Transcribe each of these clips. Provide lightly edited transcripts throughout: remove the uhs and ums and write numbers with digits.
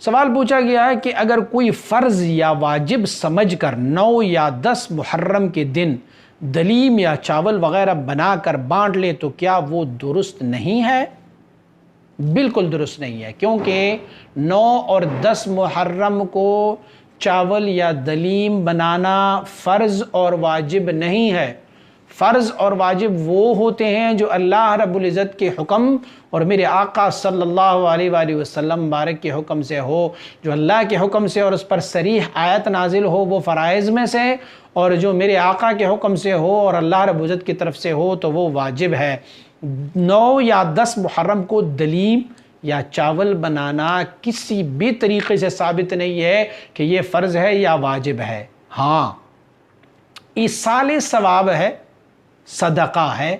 سوال پوچھا گیا ہے کہ اگر کوئی فرض یا واجب سمجھ کر 9 یا 10 محرم کے دن دلیم یا چاول وغیرہ بنا کر بانٹ لے تو کیا وہ درست نہیں ہے؟ بالکل درست نہیں ہے، کیونکہ 9 اور 10 محرم کو چاول یا دلیم بنانا فرض اور واجب نہیں ہے۔ فرض اور واجب وہ ہوتے ہیں جو اللہ رب العزت کے حکم اور میرے آقا صلی اللہ علیہ وآلہ وسلم مبارک کے حکم سے ہو، جو اللہ کے حکم سے اور اس پر صریح آیت نازل ہو وہ فرائض میں سے، اور جو میرے آقا کے حکم سے ہو اور اللہ رب العزت کی طرف سے ہو تو وہ واجب ہے۔ 9 یا 10 محرم کو دلیم یا چاول بنانا کسی بھی طریقے سے ثابت نہیں ہے کہ یہ فرض ہے یا واجب ہے۔ ہاں، ایصال ثواب ہے، صدقہ ہے،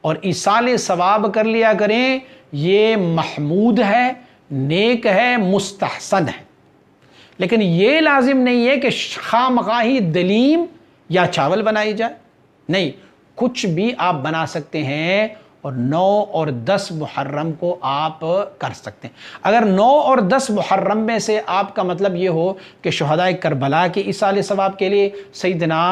اور ایصال ثواب کر لیا کریں، یہ محمود ہے، نیک ہے، مستحسن ہے، لیکن یہ لازم نہیں ہے کہ خواہ مخواہ ہی دلیم یا چاول بنائی جائے۔ نہیں، کچھ بھی آپ بنا سکتے ہیں اور 9 اور 10 محرم کو آپ کر سکتے ہیں۔ اگر 9 اور 10 محرم میں سے آپ کا مطلب یہ ہو کہ شہدائے کربلا کے ایصال ثواب کے لیے سیدنا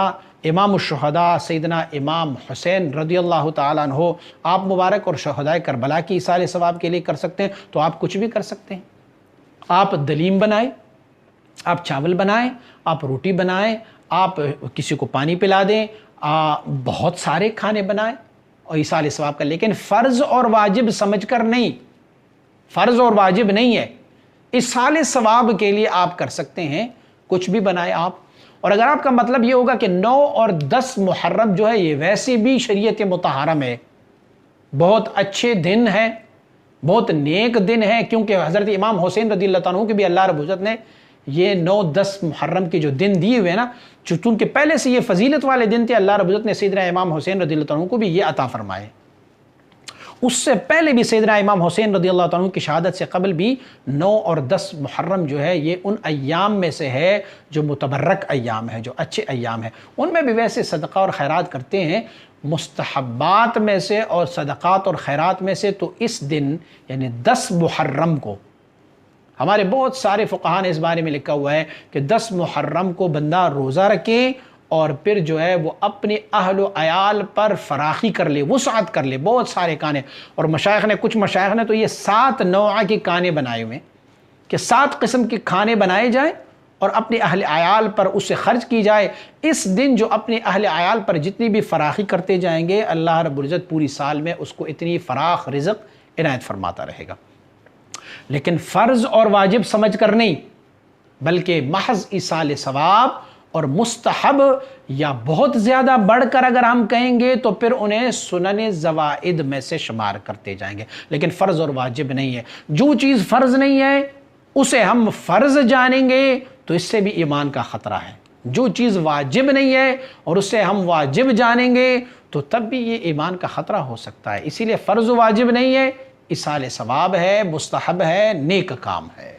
امام الشہداء سیدنا امام حسین رضی اللہ تعالیٰ عنہ آپ مبارک اور شہدائے کربلا کی ایصال ثواب کے لیے کر سکتے ہیں تو آپ کچھ بھی کر سکتے ہیں۔ آپ دلیم بنائیں، آپ چاول بنائیں، آپ روٹی بنائیں، آپ کسی کو پانی پلا دیں، بہت سارے کھانے بنائیں اور ایصال ثواب کا، لیکن فرض اور واجب سمجھ کر نہیں، فرض اور واجب نہیں ہے۔ ایصال ثواب کے لیے آپ کر سکتے ہیں، کچھ بھی بنائیں آپ۔ اور اگر آپ کا مطلب یہ ہوگا کہ 9 اور 10 محرم جو ہے یہ ویسے بھی شریعت مطہرہ میں بہت اچھے دن ہیں، بہت نیک دن ہیں، کیونکہ حضرت امام حسین رضی اللہ عنہ کے بھی اللہ رب العزت نے یہ 9 10 محرم کے جو دن دیے ہوئے نا، چونکہ پہلے سے یہ فضیلت والے دن تھے، اللہ رب العزت نے سیدنا امام حسین رضی اللہ عنہ کو بھی یہ عطا فرمائے۔ اس سے پہلے بھی سیدنا امام حسین رضی اللہ عنہ کی شہادت سے قبل بھی 9 اور 10 محرم جو ہے یہ ان ایام میں سے ہے جو متبرک ایام ہے، جو اچھے ایام ہیں، ان میں بھی ویسے صدقہ اور خیرات کرتے ہیں۔ مستحبات میں سے اور صدقات اور خیرات میں سے تو اس دن یعنی 10 محرم کو ہمارے بہت سارے فقہاء نے اس بارے میں لکھا ہوا ہے کہ 10 محرم کو بندہ روزہ رکھے اور پھر جو ہے وہ اپنے اہل و عیال پر فراخی کر لے، وسعت کر لے، بہت سارے کھانے۔ اور کچھ مشائخ نے تو یہ 7 نوع کے کھانے بنائے ہوئے کہ 7 قسم کے کھانے بنائے جائیں اور اپنے اہل عیال پر اسے خرچ کی جائے۔ اس دن جو اپنے اہل عیال پر جتنی بھی فراخی کرتے جائیں گے، اللہ رب العزت پوری سال میں اس کو اتنی فراخ رزق عنایت فرماتا رہے گا۔ لیکن فرض اور واجب سمجھ کر نہیں، بلکہ محض ایصال ثواب اور مستحب یا بہت زیادہ بڑھ کر اگر ہم کہیں گے تو پھر انہیں سنن زوائد میں سے شمار کرتے جائیں گے، لیکن فرض اور واجب نہیں ہے۔ جو چیز فرض نہیں ہے اسے ہم فرض جانیں گے تو اس سے بھی ایمان کا خطرہ ہے، جو چیز واجب نہیں ہے اور اسے ہم واجب جانیں گے تو تب بھی یہ ایمان کا خطرہ ہو سکتا ہے۔ اسی لیے فرض و واجب نہیں ہے، ایصال ثواب ہے، مستحب ہے، نیک کام ہے۔